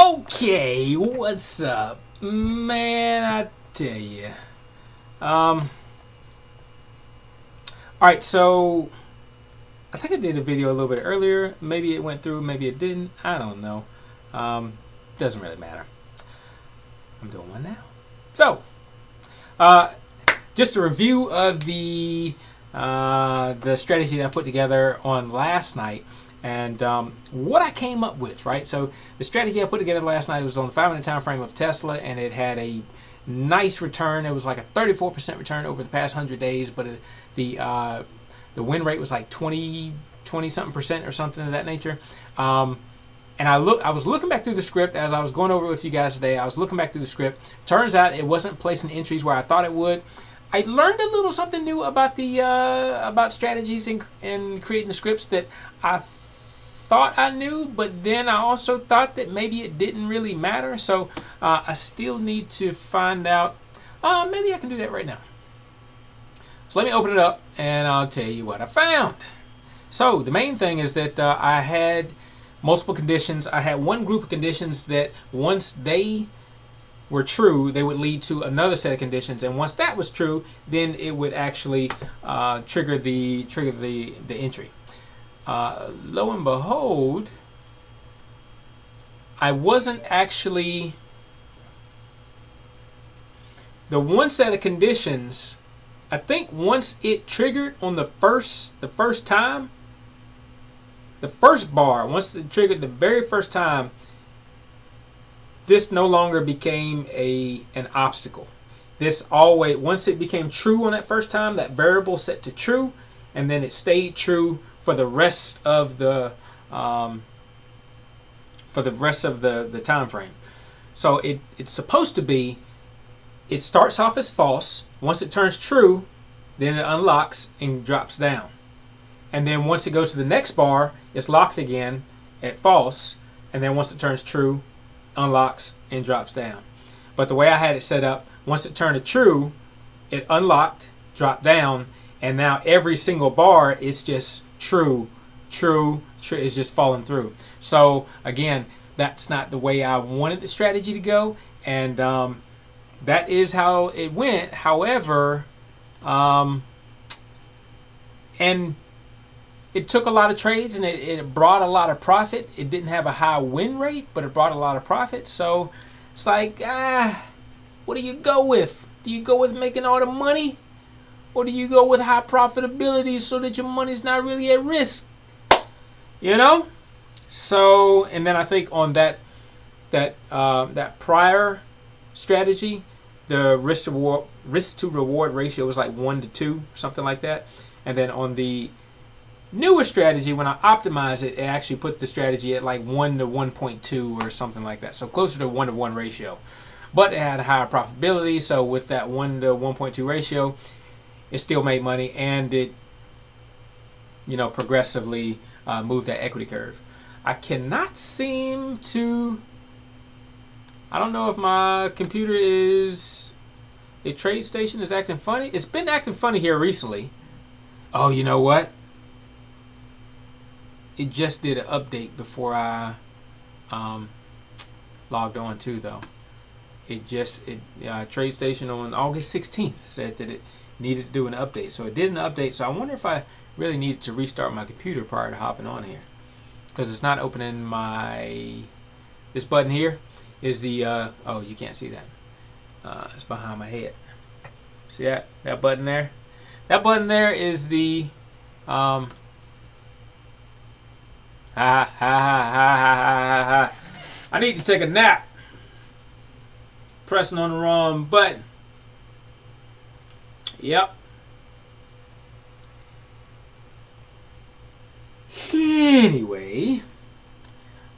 Okay, what's up, man? I tell you. All right, so I think I did a video a little bit earlier. Maybe it went through, maybe it didn't. I don't know. Doesn't really matter. I'm doing one now. So, just a review of the strategy that I put together on last night. And what I came up with, right? So the strategy I put together last night was on the 5-minute time frame of Tesla, and it had a nice return. It was like a 34% return over the past 100 days, but the win rate was like 20 something percent or something of that nature. And I was looking back through the script as I was going over it with you guys today. I was looking back through the script. Turns out it wasn't placing entries where I thought it would. I learned a little something new about the about strategies and creating the scripts that I thought I knew, but then I also thought that maybe it didn't really matter. So I still need to find out. Maybe I can do that right now. So let me open it up and I'll tell you what I found. So the main thing is that I had multiple conditions. I had one group of conditions that once they were true, they would lead to another set of conditions, and once that was true, then it would actually trigger the entry. Lo and behold, I wasn't actually the one set of conditions. I think once it triggered on the first time, the first bar, once it triggered the very first time, this no longer became an obstacle. This always, once it became true on that first time, that variable set to true, and then it stayed true for the rest of the time frame. So it's supposed to be, it starts off as false. Once it turns true, then it unlocks and drops down. And then once it goes to the next bar, it's locked again at false. And then once it turns true, unlocks and drops down. But the way I had it set up, once it turned to true, it unlocked, dropped down, and now every single bar is just true, is just falling through. So again, that's not the way I wanted the strategy to go, and that is how it went. However, and it took a lot of trades, and it brought a lot of profit. It didn't have a high win rate, but it brought a lot of profit. So it's like, what do you go with? Do you go with making all the money? Or do you go with high profitability so that your money's not really at risk? You know? So, and then I think on that prior strategy, the risk to reward ratio was like 1-2, something like that. And then on the newer strategy, when I optimized it, it actually put the strategy at like 1-1.2 or something like that. So closer to 1-to-1 ratio. But it had a higher profitability, so with that 1-to-1.2 ratio, it still made money, and it, progressively moved that equity curve. I cannot seem to, I don't know if my computer is, a trade station is acting funny. It's been acting funny here recently. Oh, you know what? It just did an update before I logged on too, though. Trade Station on August 16th said that it needed to do an update. So it did an update. So I wonder if I really needed to restart my computer prior to hopping on here, because it's not opening this button here is the oh, you can't see that. It's behind my head. See that button there? That button there is the I need to take a nap. Pressing on the wrong button. Yep. Anyway.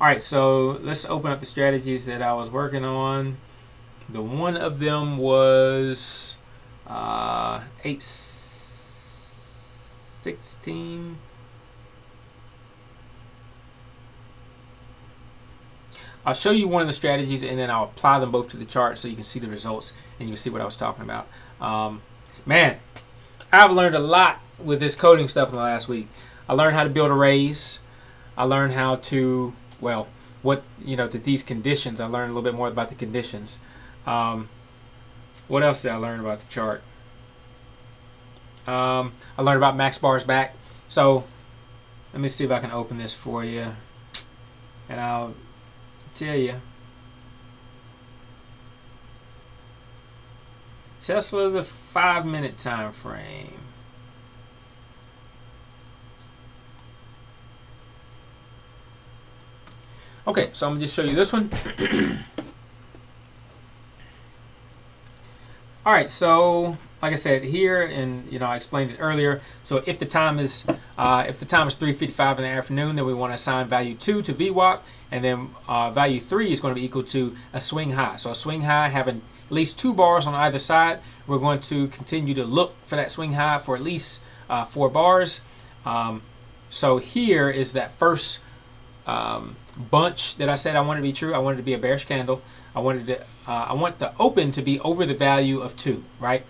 Alright, so let's open up the strategies that I was working on. The one of them was 816. I'll show you one of the strategies, and then I'll apply them both to the chart so you can see the results and you can see what I was talking about. Man, I've learned a lot with this coding stuff in the last week. I learned how to build arrays. I learned how to, well, what, that these conditions, I learned a little bit more about the conditions. What else did I learn about the chart? I learned about max bars back. So let me see if I can open this for you, and I'll tell you. Tesla, the 5-minute time frame. Okay, so I'm gonna just show you this one. All right, so like I said here, and I explained it earlier. So if the time is 3:55 in the afternoon, then we want to assign value 2 to VWAP, and then value 3 is going to be equal to a swing high. So a swing high having at least 2 bars on either side. We're going to continue to look for that swing high for at least 4 bars. So here is that first bunch that I said I wanted to be true. I wanted it to be a bearish candle. I want the open to be over the value of 2, right?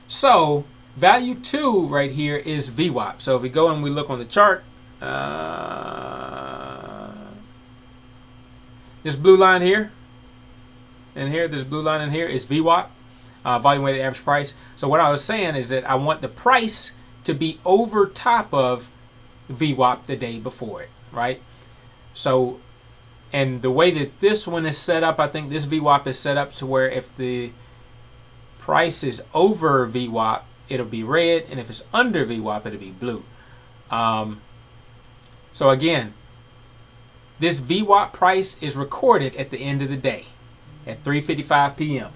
So value 2 right here is VWAP. So if we go and we look on the chart, this blue line here, and here, this blue line in here is VWAP, volume weighted average price. So what I was saying is that I want the price to be over top of VWAP the day before it, right? So, and the way that this one is set up, I think this VWAP is set up to where if the price is over VWAP, it'll be red, and if it's under VWAP, it'll be blue. So again, this VWAP price is recorded at the end of the day at 3:55 p.m.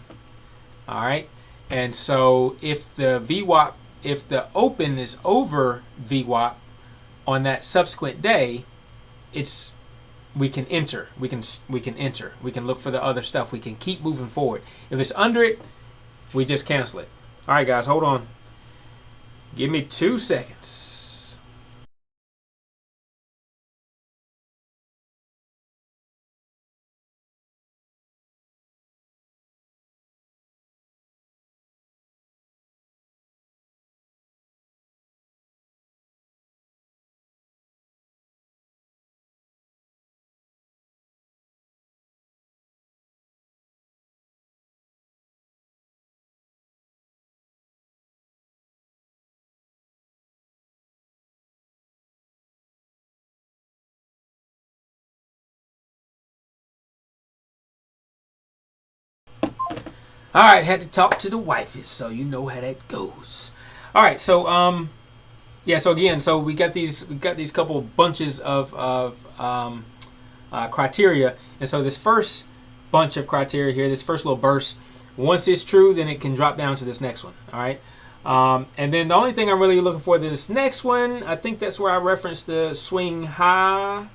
All right, and so if the open is over VWAP on that subsequent day, we can enter. We can enter. We can look for the other stuff. We can keep moving forward. If it's under it, we just cancel it. All right, guys, hold on. Give me 2 seconds. All right, had to talk to the wifey, so you know how that goes. All right, so yeah, so again, so we got these couple bunches of criteria, and so this first bunch of criteria here, this first little burst, once it's true, then it can drop down to this next one. All right, and then the only thing I'm really looking for this next one, I think that's where I referenced the swing high.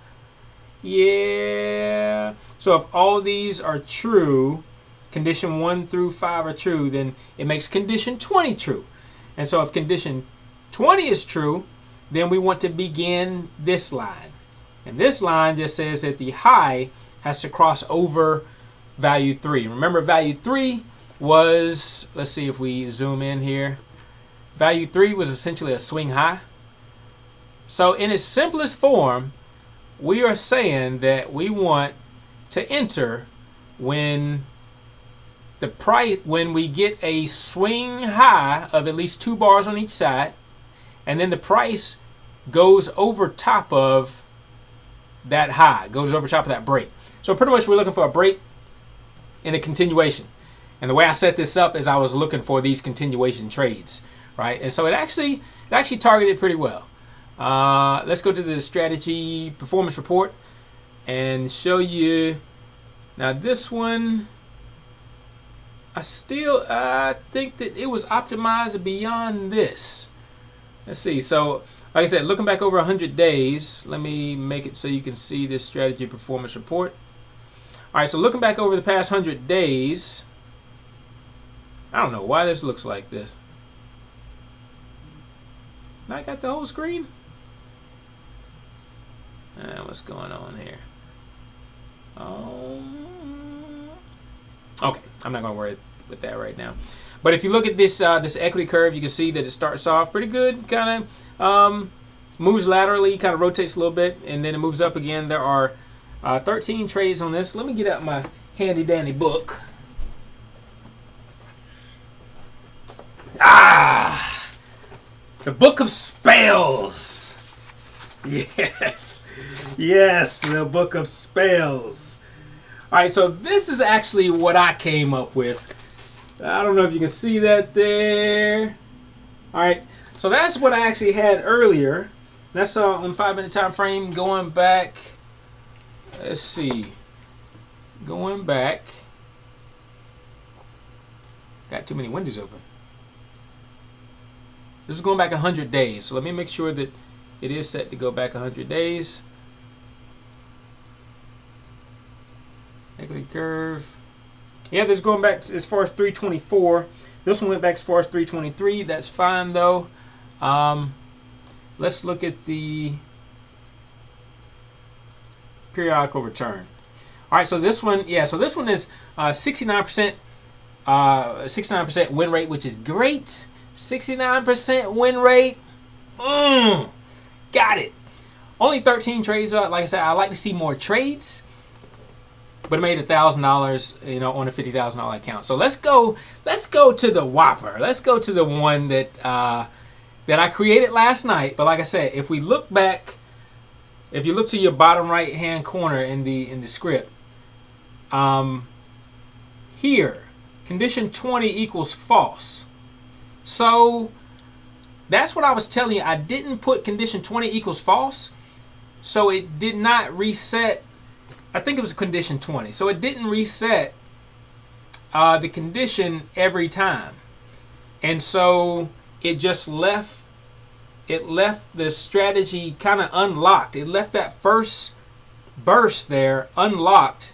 Yeah. So if all these are true, condition 1 through 5 are true, then it makes condition 20 true. And so if condition 20 is true, then we want to begin this line. And this line just says that the high has to cross over value 3. Remember, value 3 was, let's see if we zoom in here. Value 3 was essentially a swing high. So in its simplest form, we are saying that we want to enter when we get a swing high of at least 2 bars on each side, and then the price goes over top of that high, goes over top of that break. So pretty much we're looking for a break and a continuation. And the way I set this up is I was looking for these continuation trades, right? And so it actually targeted pretty well. Let's go to the strategy performance report and show you. Now this one, I think that it was optimized beyond this. Let's see. So like I said, looking back over 100 days, let me make it so you can see this strategy performance report. All right, so looking back over the past 100 days, I don't know why this looks like this. I got the whole screen. What's going on here? Okay, I'm not going to worry with that right now. But if you look at this equity curve, you can see that it starts off pretty good, kind of moves laterally, kind of rotates a little bit, and then it moves up again. There are 13 trades on this. Let me get out my handy dandy book. Ah, the book of spells. Yes, yes, the book of spells. All right, so this is actually what I came up with. I don't know if you can see that there. All right, so that's what I actually had earlier. That's on 5-minute time frame going back. Let's see. Going back. Got too many windows open. This is going back 100 days. So let me make sure that it is set to go back 100 days. Equity curve. Yeah, this is going back as far as 324. This one went back as far as 323. That's fine though. Let's look at the periodical return. All right, so this one, yeah, so this one is 69%, 69% win rate, which is great. 69% win rate. Got it. Only 13 trades. Like I said, I like to see more trades, but it made $1,000, you know, on a $50,000 account. So let's go to the Whopper. Let's go to the one that that I created last night. But like I said, if we look back, if you look to your bottom right hand corner in the script, here, condition 20 equals false. So that's what I was telling you. I didn't put condition 20 equals false, so it did not reset. I think it was condition 20. So it didn't reset the condition every time. And so it just left the strategy kind of unlocked. It left that first burst there unlocked.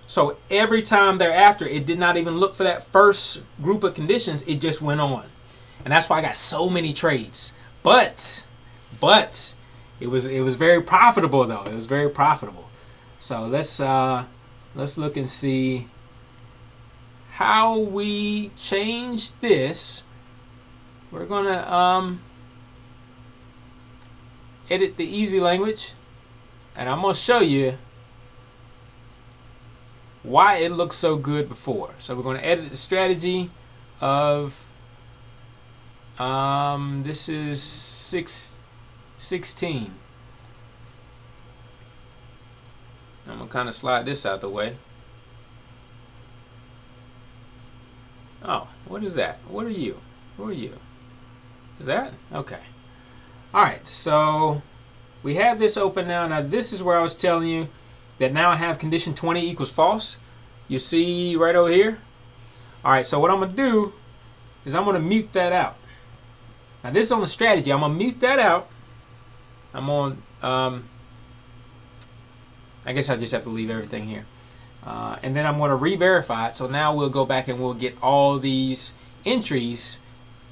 So every time thereafter, it did not even look for that first group of conditions. It just went on. And that's why I got so many trades. But it was very profitable though. It was very profitable. So let's look and see how we change this. We're gonna edit the easy language, and I'm gonna show you why it looked so good before. So we're gonna edit the strategy of this is 16. I'm gonna kind of slide this out the way. Oh, what is that? What are you? Who are you? Is that? Okay. Alright, so we have this open now. Now this is where I was telling you that now I have condition 20 equals false. You see right over here? Alright, so what I'm going to do is I'm going to mute that out. Now this is on the strategy. I'm going to mute that out. I'm on, I guess I just have to leave everything here. And then I'm going to re-verify it. So now we'll go back and we'll get all these entries.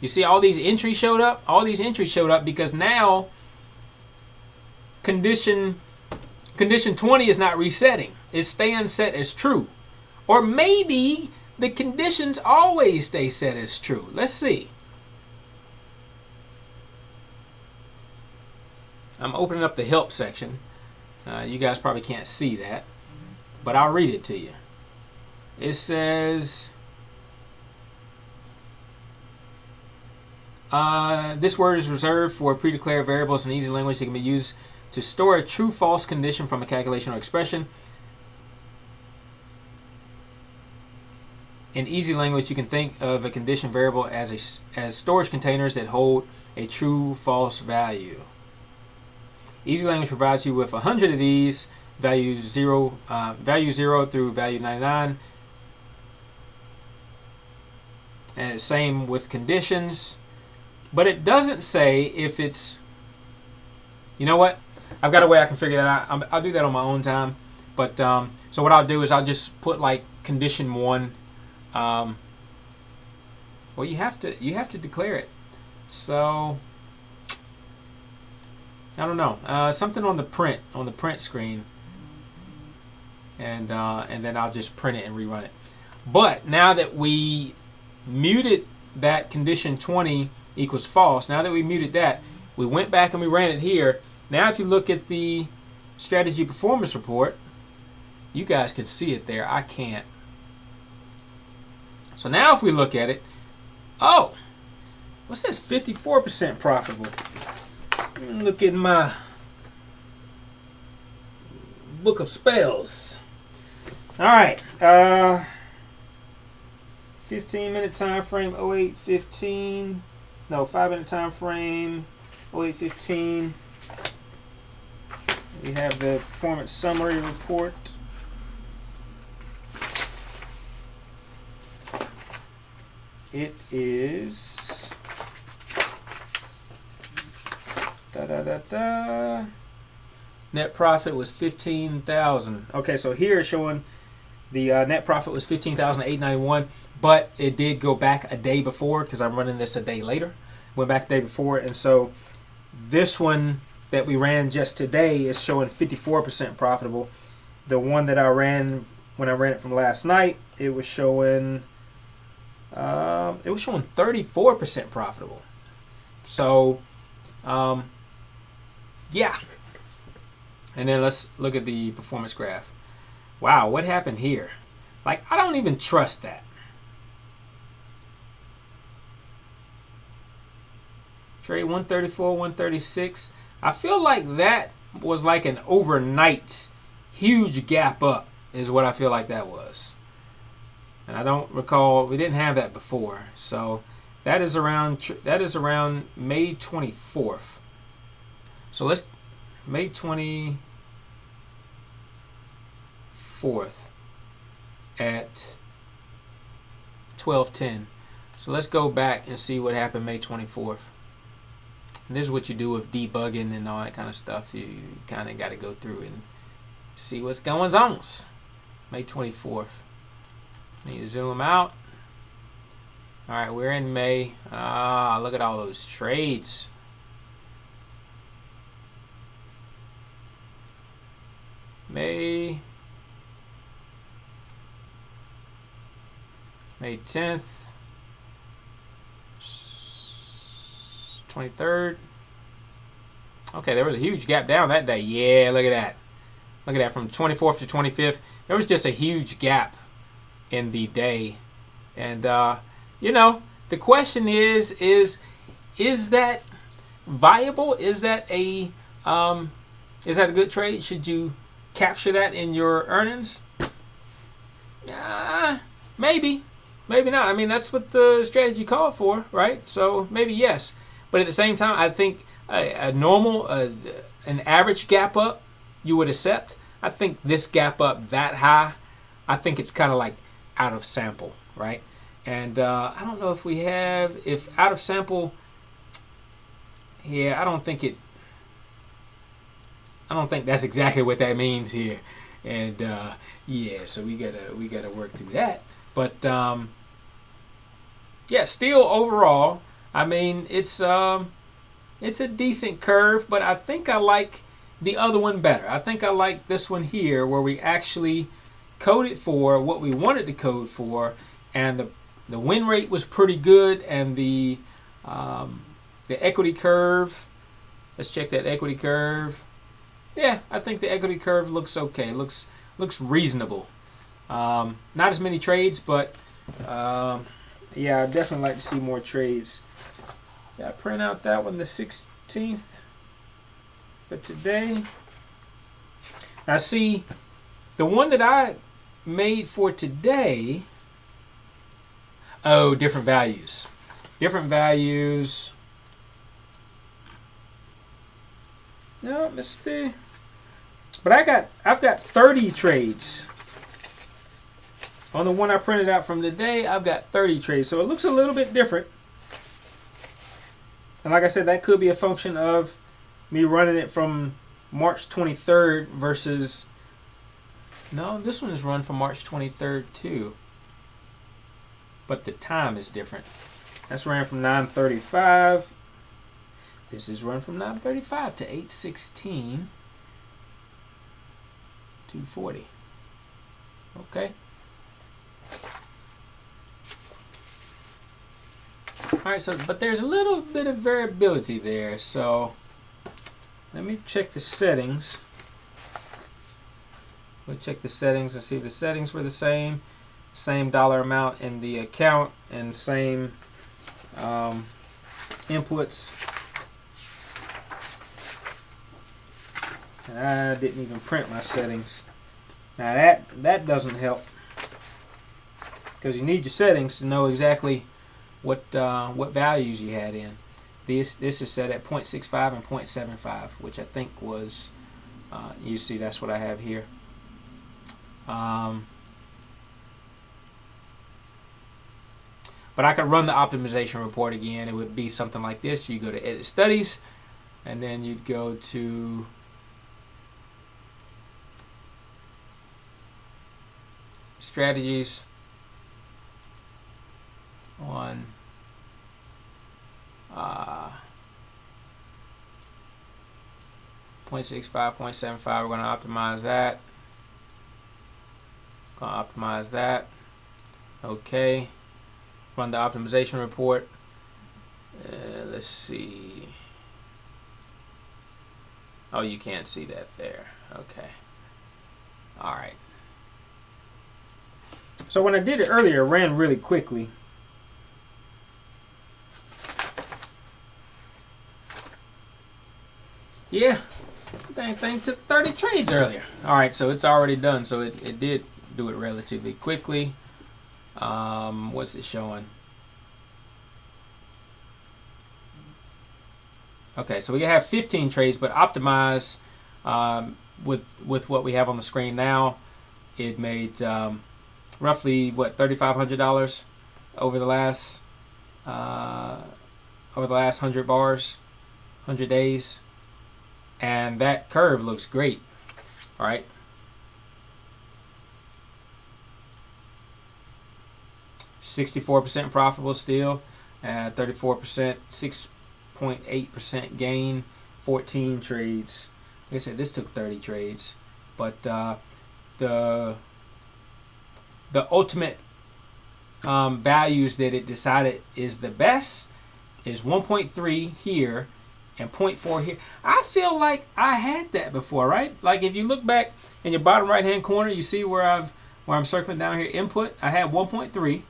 You see all these entries showed up? All these entries showed up because now condition 20 is not resetting. It's staying set as true. Or maybe the conditions always stay set as true. Let's see. I'm opening up the help section. You guys probably can't see that, but I'll read it to you. It says, this word is reserved for pre-declared variables in easy language that can be used to store a true-false condition from a calculation or expression. In easy language, you can think of a condition variable as storage containers that hold a true-false value. Easy language provides you with 100 of these, value 0 through value 99. And same with conditions. But it doesn't say if it's, you know what? I've got a way I can figure that out. I'll do that on my own time. But so what I'll do is I'll just put like condition 1. Well, you have to declare it. So I don't know. Something on the print screen, and then I'll just print it and rerun it. But now that we muted that condition 20 equals false, now that we muted that, we went back and we ran it here. Now if you look at the strategy performance report. You guys can see it there. I can't. So now if we look at it, oh, what's this? 54% profitable. Let me look at my book of spells. All right. 15-minute time frame, 0815. No, 5-minute time frame, 0815. We have the performance summary report. It is net profit was 15,000. Okay, so here it's showing the net profit was 15,891, but it did go back a day before because I'm running this a day later. Went back the day before, and so this one that we ran just today is showing 54% profitable. The one that I ran when I ran it from last night, it was showing 34% profitable. So yeah. And then let's look at the performance graph. Wow, what happened here? Like, I don't even trust that. Trade 134, 136. I feel like that was like an overnight huge gap up is what I feel like that was. And I don't recall, we didn't have that before. So that is around May 24th. So let's May 24th at 12:10. So let's go back and see what happened May 24th. And this is what you do with debugging and all that kind of stuff. You kind of got to go through and see what's going on. May 24th. Need to zoom out. All right, we're in May. Look at all those trades. May 10th, 23rd. Okay, there was a huge gap down that day. Yeah, look at that. Look at that, from 24th to 25th. There was just a huge gap in the day. And, you know, the question is that viable? Is that a good trade? Should you capture that in your earnings? Maybe not. I mean, that's what the strategy called for, right? So maybe yes, but at the same time, I think a normal, an average gap up, you would accept. I think this gap up that high, I think it's kind of like out of sample, right? And I don't know if out of sample. Yeah, I don't think that's exactly what that means here. And yeah, so we gotta work through that. But yeah, still overall, I mean, it's a decent curve, but I think I like the other one better. I think I like this one here, where we actually coded for what we wanted to code for, and the win rate was pretty good, and the equity curve. Let's check that equity curve. Yeah, I think the equity curve looks okay. Looks reasonable. Not as many trades, but yeah, I'd definitely like to see more trades. Yeah, I print out that one the 16th for today. Now see, the one that I made for today, oh, different values. Different values. No, Mr. But I've got 30 trades. On the one I printed out from today, I've got 30 trades. So it looks a little bit different. And like I said, that could be a function of me running it from March 23rd versus... No, this one is run from March 23rd too. But the time is different. That's ran from 9:35. This is run from 9:35 to 8:16. 2:40. Okay. Alright, so but there's a little bit of variability there, so let me check the settings. We'll check the settings and see if the settings were the same. Same dollar amount in the account and same inputs. And I didn't even print my settings. Now that doesn't help, because you need your settings to know exactly what values you had in. This is set at 0.65 and 0.75, which I think was, you see that's what I have here. But I could run the optimization report again. It would be something like this. You go to Edit Studies, and then you'd go to Strategies on 0.65, 0.75. We're going to optimize that. Okay. Run the optimization report. Let's see. Oh, you can't see that there. Okay. All right. So when I did it earlier, it ran really quickly. Yeah, dang thing took 30 trades earlier. All right, so it's already done. So it did do it relatively quickly. What's it showing? Okay, so we have 15 trades, but optimize with what we have on the screen now, it made roughly what, $3,500 over the last 100 bars, 100 days, and that curve looks great. All right. 64% profitable still, 34%, 6.8% gain, 14 trades. Like I said, this took 30 trades, but the ultimate values that it decided is the best is 1.3 here and 0.4 here. I feel like I had that before, right? Like if you look back in your bottom right hand corner, you see where I'm circling down here, input. I had 1.3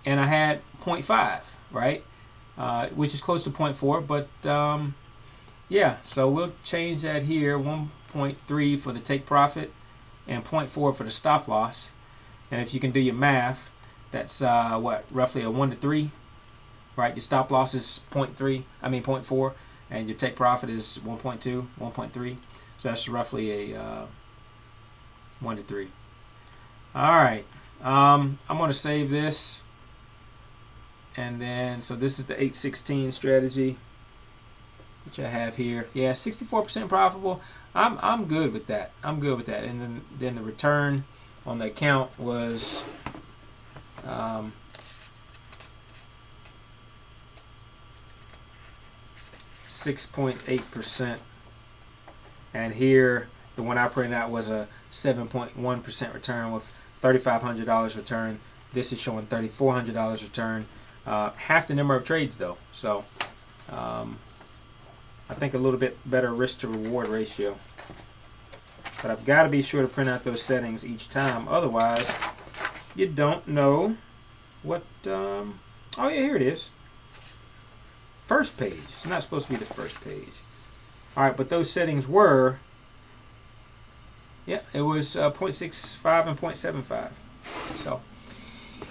and I had 0.5, right? Which is close to 0.4, but yeah, so we'll change that here. 1.3 for the take profit and 0.4 for the stop loss. And if you can do your math, that's what, roughly a 1 to 3, right? Your stop loss is 0.4, and your take profit is 1.2, 1.3. So that's roughly a 1 to 3. All right, I'm going to save this, and then so this is the 816 strategy, which I have here. Yeah, 64% profitable. I'm good with that. I'm good with that. And then the return on the account was 6.8%, and here the one I printed out was a 7.1% return with $3,500 return. This is showing $3,400 return. Half the number of trades though, so I think a little bit better risk to reward ratio. But I've got to be sure to print out those settings each time, otherwise you don't know what. Oh yeah, here it is. First page. It's not supposed to be the first page. All right, but those settings were, yeah, it was 0.65 and 0.75. So,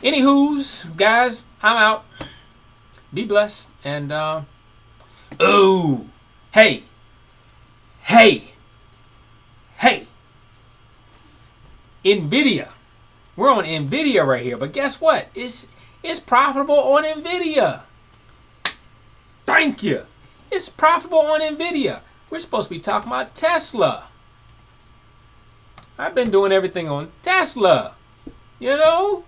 anywho's, guys, I'm out. Be blessed, and oh, hey, NVIDIA. We're on NVIDIA right here, but guess what? It's profitable on NVIDIA. Thank you. It's profitable on NVIDIA. We're supposed to be talking about Tesla. I've been doing everything on Tesla, you know?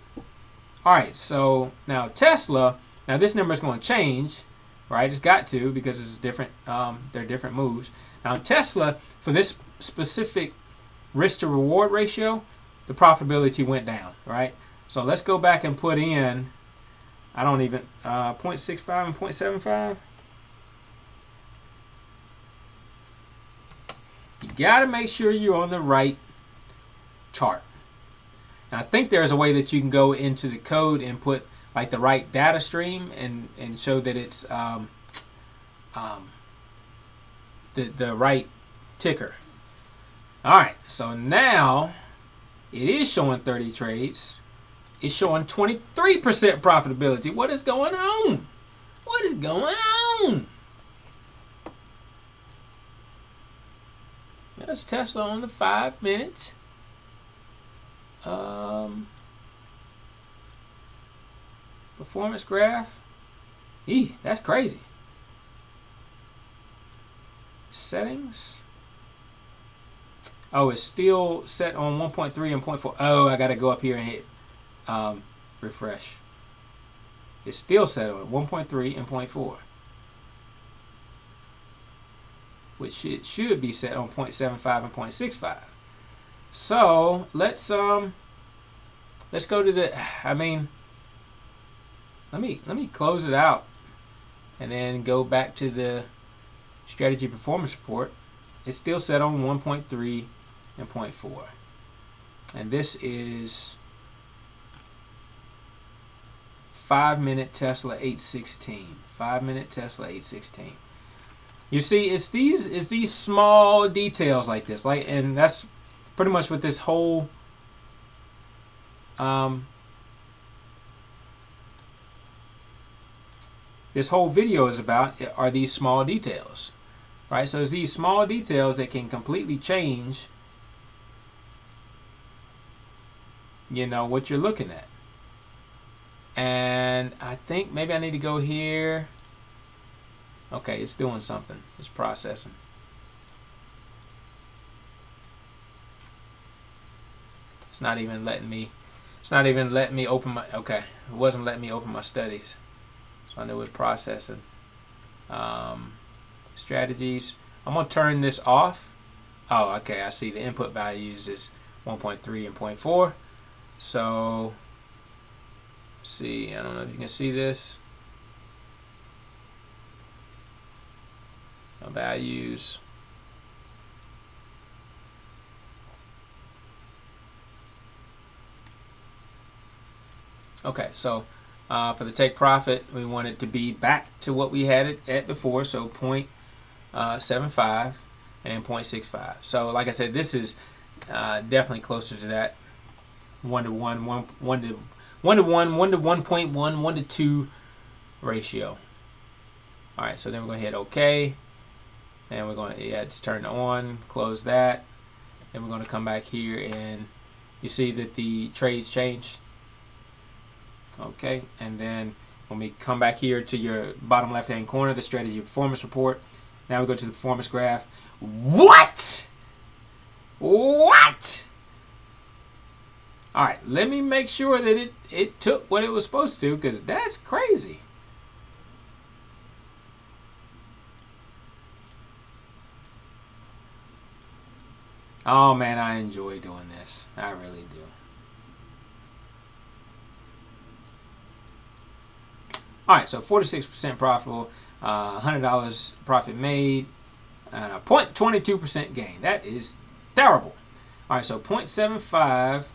All right, so now Tesla, now this number is going to change, right? It's got to, because it's different. They're different moves. Now Tesla, for this specific risk to reward ratio, the profitability went down, right? So let's go back and put in, I don't even, 0.65 and 0.75. You got to make sure you're on the right chart. And I think there's a way that you can go into the code and put like the right data stream and show that it's the right ticker. Alright, so now it is showing 30 trades. It's showing 23% profitability. What is going on? What is going on? That's Tesla on the 5 minutes. Performance graph. That's crazy. Settings. Oh, it's still set on 1.3 and 0.4. Oh, I got to go up here and hit refresh. It's still set on 1.3 and 0.4, which it should be set on 0.75 and 0.65. So let's go to the. I mean, let me close it out and then go back to the strategy performance report. It's still set on 1.3 and 0.4, and this is 5-minute Tesla 816. 5-minute Tesla 816. You see, it's these small details like this, and that's pretty much what this whole video is about. Are these small details, right? So it's these small details that can completely change, what you're looking at. And I think maybe I need to go here. Okay, it's doing something. It's processing. It's not even letting me open my, okay, it wasn't letting me open my studies. So I knew it was processing. Strategies. I'm going to turn this off. Oh, okay, I see the input values is 1.3 and 0.4. So, see, I don't know if you can see this. Values. Okay, so for the take profit, we want it to be back to what we had it at before, so 0.75 and then 0.65. So, like I said, this is definitely closer to that 1 to 1, 1 to 1, 1 to 1.1, 1 to 2 ratio. All right, so then we're going to hit OK. And we're going to, it's turned on, close that. And we're going to come back here and you see that the trades changed. Okay, and then when we come back here to your bottom left hand corner, the strategy performance report. Now we go to the performance graph. What? What? All right, let me make sure that it took what it was supposed to, because that's crazy. Oh man, I enjoy doing this. I really do. Alright, so 46% profitable, $100 profit made, and a 0.22% gain. That is terrible. Alright, so 0.75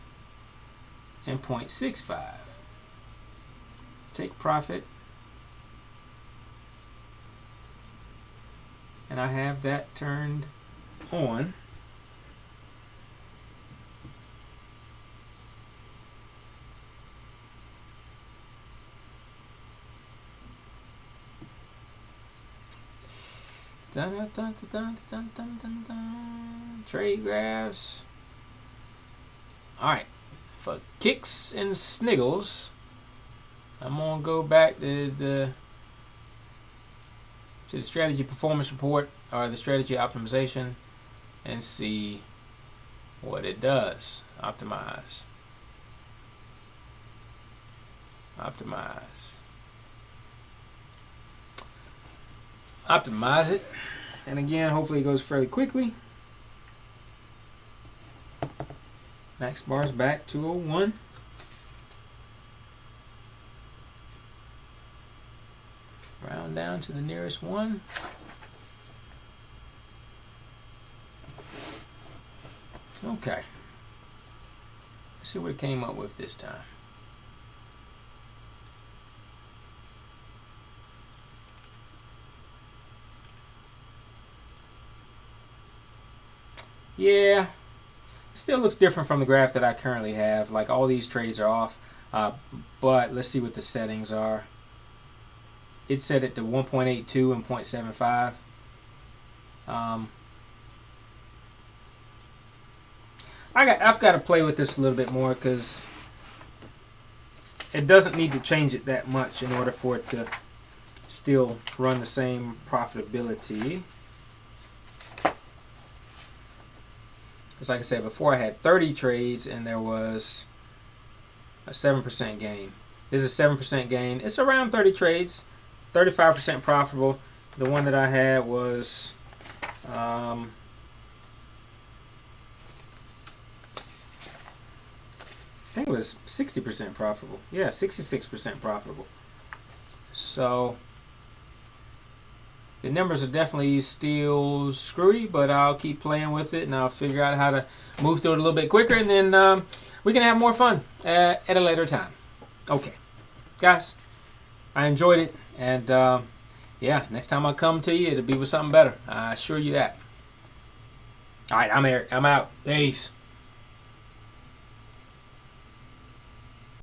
and 0.65. Take profit. And I have that turned on. Dun, dun, dun, dun, dun, dun, dun, dun. Trade graphs. Alright, for kicks and sniggles, I'm going to go back to the strategy performance report or the strategy optimization and see what it does. Optimize. Optimize. Optimize it, and again, hopefully it goes fairly quickly. Max bars back 201. Round down to the nearest one. Okay. Let's see what it came up with this time. Yeah, it still looks different from the graph that I currently have. Like all these trades are off, but let's see what the settings are. It's set it to 1.82 and 0.75. I've got to play with this a little bit more because it doesn't need to change it that much in order for it to still run the same profitability. Because like I said before, I had 30 trades and there was a 7% gain. This is a 7% gain. It's around 30 trades, 35% profitable. The one that I had was I think it was 60% profitable. Yeah, 66% profitable. So the numbers are definitely still screwy, but I'll keep playing with it and I'll figure out how to move through it a little bit quicker, and then we can have more fun at a later time. Okay, guys, I enjoyed it, and yeah, next time I come to you, it'll be with something better. I assure you that. All right, I'm Eric. I'm out. Peace.